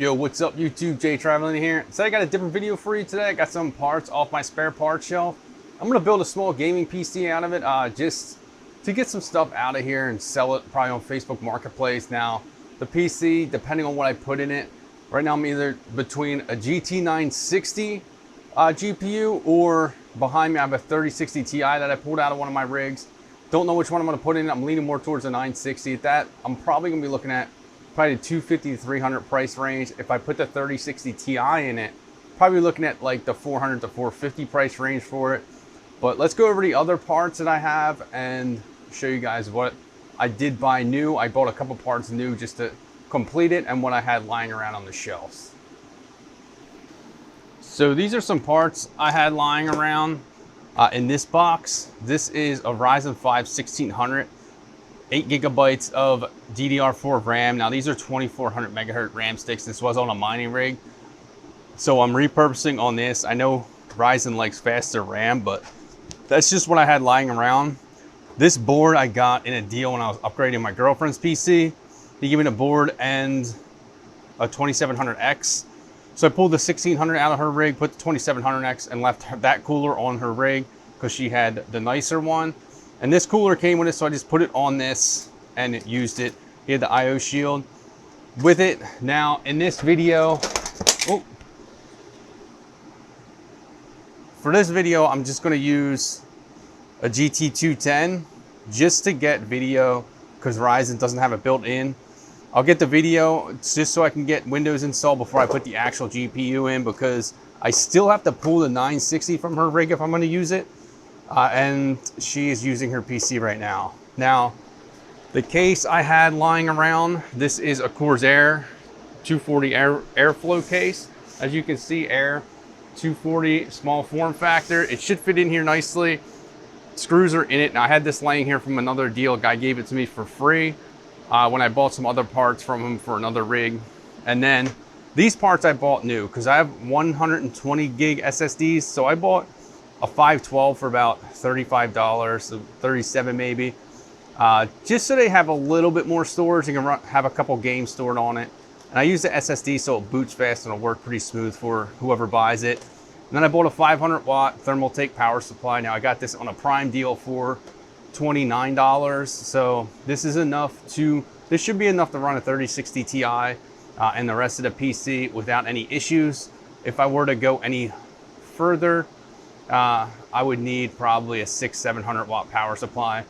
Yo, what's up YouTube? Jay Traveling here. So I got a different video for you today. I got some parts off my spare parts shelf. I'm gonna build a small gaming PC out of it, just to get some stuff out of here and sell it probably on Facebook Marketplace. Now, the PC, depending on what I put in it, right now I'm either between a GT 960 GPU or behind me I have a 3060 Ti that I pulled out of one of my rigs. Don't know which one I'm gonna put in. I'm leaning more towards a 960. At that, I'm probably gonna be looking at probably the 250 to 300 price range. If I put the 3060 Ti in it, probably looking at like the 400 to 450 price range for it. But let's go over the other parts that I have and show you guys what I did buy new. I bought a couple parts new just to complete it and what I had lying around on the shelves. So these are some parts I had lying around in this box. This is a Ryzen 5 1600. 8 gigabytes of DDR4 RAM. Now these are 2400 megahertz RAM sticks. This was on a mining rig. So I'm repurposing on this. I know Ryzen likes faster RAM, but that's just what I had lying around. This board I got in a deal when I was upgrading my girlfriend's PC. He gave me a board and a 2700X. So I pulled the 1600 out of her rig, put the 2700X and left that cooler on her rig because she had the nicer one. And this cooler came with it, so I just put it on this and used it. He had the IO shield with it. Now, in this video, for this video, I'm just gonna use a GT210 just to get video because Ryzen doesn't have it built in. I'll get the video just so I can get Windows installed before I put the actual GPU in because I still have to pull the 960 from her rig if I'm gonna use it. And she is using her PC right now. Now, the case I had lying around, this is a Corsair 240 airflow case. As you can see, Air 240 small form factor. It should fit in here nicely. Screws are in it. Now I had this laying here from another deal. A guy gave it to me for free when I bought some other parts from him for another rig. And then these parts I bought new because I have 120 gig SSDs. So I bought a 512 for about $35, so $37 maybe. Just so they have a little bit more storage. You can have a couple games stored on it. And I use the SSD so it boots fast and it'll work pretty smooth for whoever buys it. And then I bought a 500 watt Thermaltake power supply. Now I got this on a prime deal for $29. So this is enough this should be enough to run a 3060 Ti and the rest of the PC without any issues. If I were to go any further, I would need probably a 600-700 watt power supply,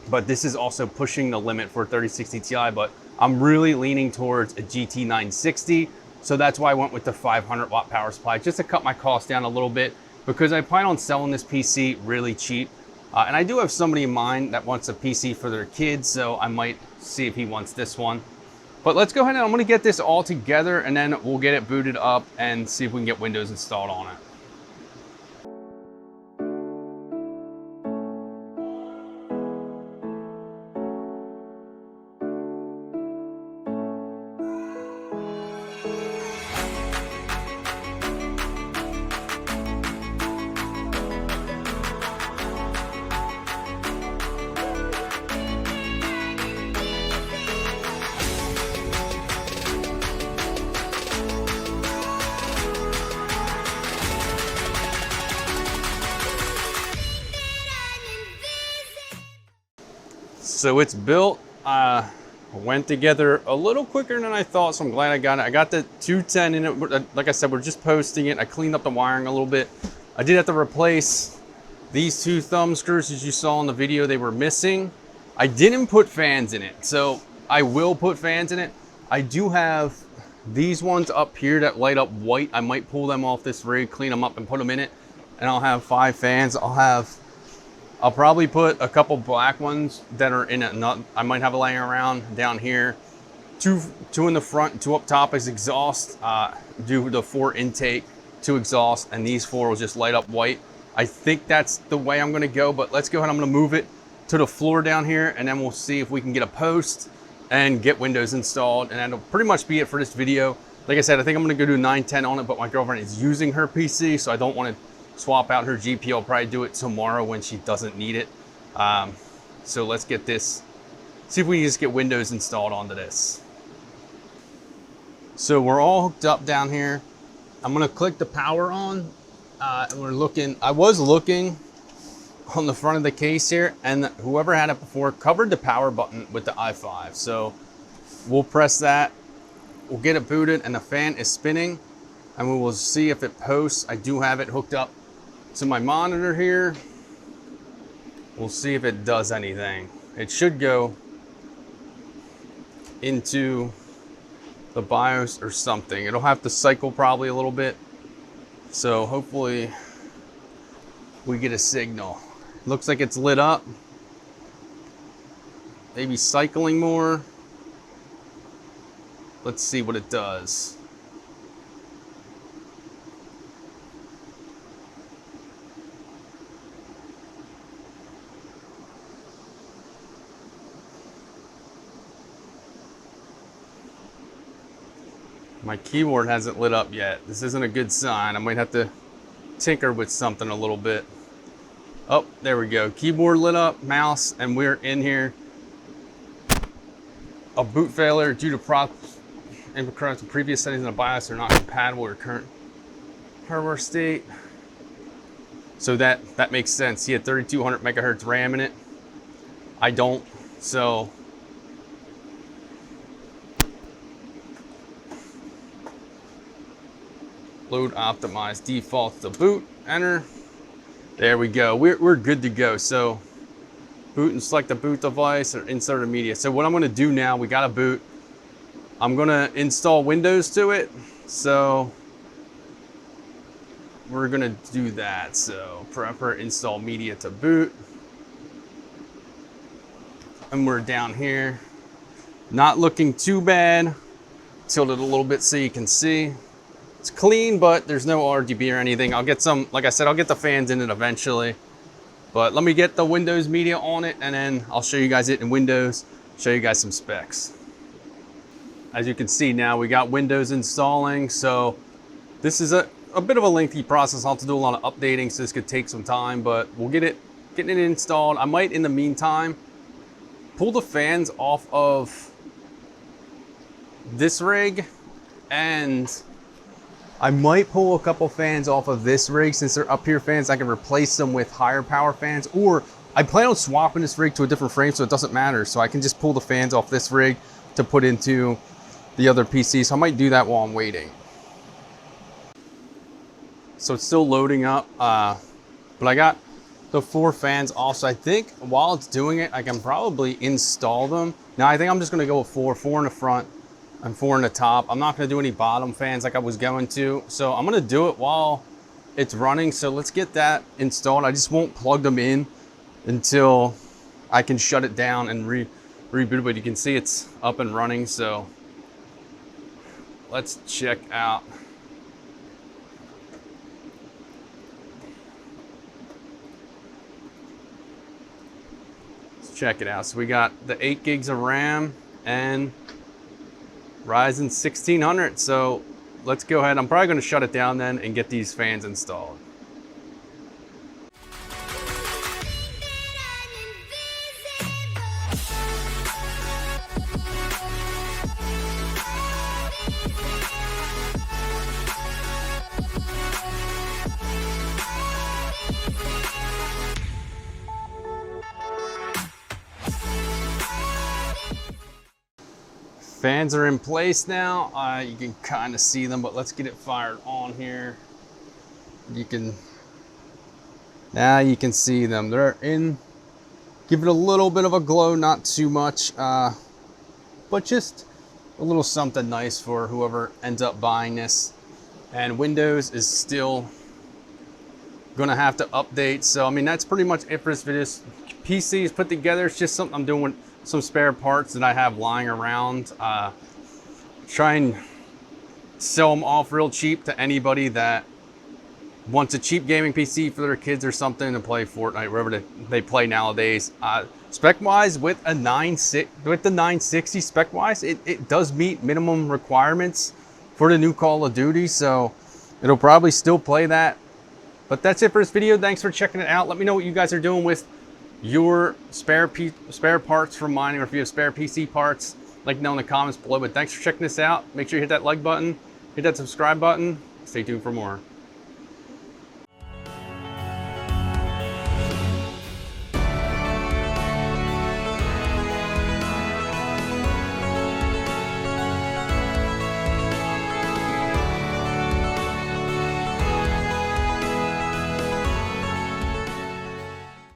but this is also pushing the limit for 3060 Ti, but I'm really leaning towards a GT 960. So that's why I went with the 500 watt power supply, just to cut my cost down a little bit because I plan on selling this PC really cheap. And I do have somebody in mind that wants a PC for their kids. So I might see if he wants this one, but let's go ahead and I'm going to get this all together and then we'll get it booted up and see if we can get Windows installed on it. So it's built, went together a little quicker than I thought, so I'm glad I got it. I got the 210 in it. Like I said, we're just posting it. I cleaned up the wiring a little bit. I did have to replace these two thumb screws, as you saw in the video, they were missing. I didn't put fans in it, so I will put fans in it. I do have these ones up here that light up white. I might pull them off this rig, clean them up and put them in it, and I'll have 5 fans. I'll probably put a couple black ones that are in it. I might have a laying around down here. Two in the front, 2 up top as exhaust. Do the 4 intake, 2 exhaust, and these 4 will just light up white. I think that's the way I'm gonna go, but let's go ahead. I'm gonna move it to the floor down here and then we'll see if we can get a post and get Windows installed. And that'll pretty much be it for this video. Like I said, I think I'm gonna go do 910 on it, but my girlfriend is using her PC, so I don't wanna swap out her GPU. I'll probably do it tomorrow when she doesn't need it. So let's get this, see if we can just get Windows installed onto this. So we're all hooked up down here. I'm gonna click the power on. And we're looking, I was looking on the front of the case here, and whoever had it before covered the power button with the i5. So we'll press that, we'll get it booted, and the fan is spinning, and we will see if it posts. I do have it hooked up to my monitor here. We'll see if it does anything. It should go into the BIOS or something. It'll have to cycle probably a little bit. So hopefully we get a signal. Looks like it's lit up. Maybe cycling more. Let's see what it does. My keyboard hasn't lit up yet. This isn't a good sign. I might have to tinker with something a little bit. Oh, there we go. Keyboard lit up, mouse, and we're in here. A boot failure due to problems and because the previous settings in the BIOS are not compatible with current hardware state. So that makes sense. He had 3200 megahertz RAM in it. I don't. So load optimize defaults to boot, enter. There we go. We're good to go. So boot and select the boot device or insert a media. So what I'm going to do now, we got a boot. I'm going to install Windows to it. So we're going to do that. So prepper install media to boot. And we're down here. Not looking too bad. Tilt it a little bit so you can see. It's clean, but there's no RGB or anything. I'll get some, like I said, I'll get the fans in it eventually. But let me get the Windows media on it, and then I'll show you guys it in Windows, show you guys some specs. As you can see now, we got Windows installing. So this is a bit of a lengthy process. I'll have to do a lot of updating, so this could take some time, but we'll getting it installed. I might, in the meantime, pull the fans off of this rig, and I might pull a couple fans off of this rig. Since they're up here fans, I can replace them with higher power fans, or I plan on swapping this rig to a different frame so it doesn't matter. So I can just pull the fans off this rig to put into the other PC. So I might do that while I'm waiting. So it's still loading up, but I got the 4 fans off. So I think while it's doing it, I can probably install them. Now I think I'm just gonna go with 4 in the front and 4 in the top. I'm not gonna do any bottom fans like I was going to. So I'm gonna do it while it's running. So let's get that installed. I just won't plug them in until I can shut it down and reboot it. But you can see it's up and running. So let's check out. Let's check it out. So we got the 8 gigs of RAM and Ryzen 1600. So let's go ahead. I'm probably going to shut it down then and get these fans installed. Fans are in place now. You can kind of see them, but let's get it fired on here. Now you can see them. They're in. Give it a little bit of a glow, not too much, but just a little something nice for whoever ends up buying this. And Windows is still gonna have to update. So I mean, that's pretty much it for this video. PC is put together. It's just something I'm doing with some spare parts that I have lying around. Try and sell them off real cheap to anybody that wants a cheap gaming PC for their kids or something to play Fortnite, wherever they play nowadays. Spec wise, with the 960 spec wise, it does meet minimum requirements for the new Call of Duty, so it'll probably still play that. But that's it for this video. Thanks for checking it out. Let me know what you guys are doing with your spare parts from mining, or if you have spare PC parts. Let me know in the comments below. But thanks for checking this out. Make sure you hit that like button, hit that subscribe button. Stay tuned for more.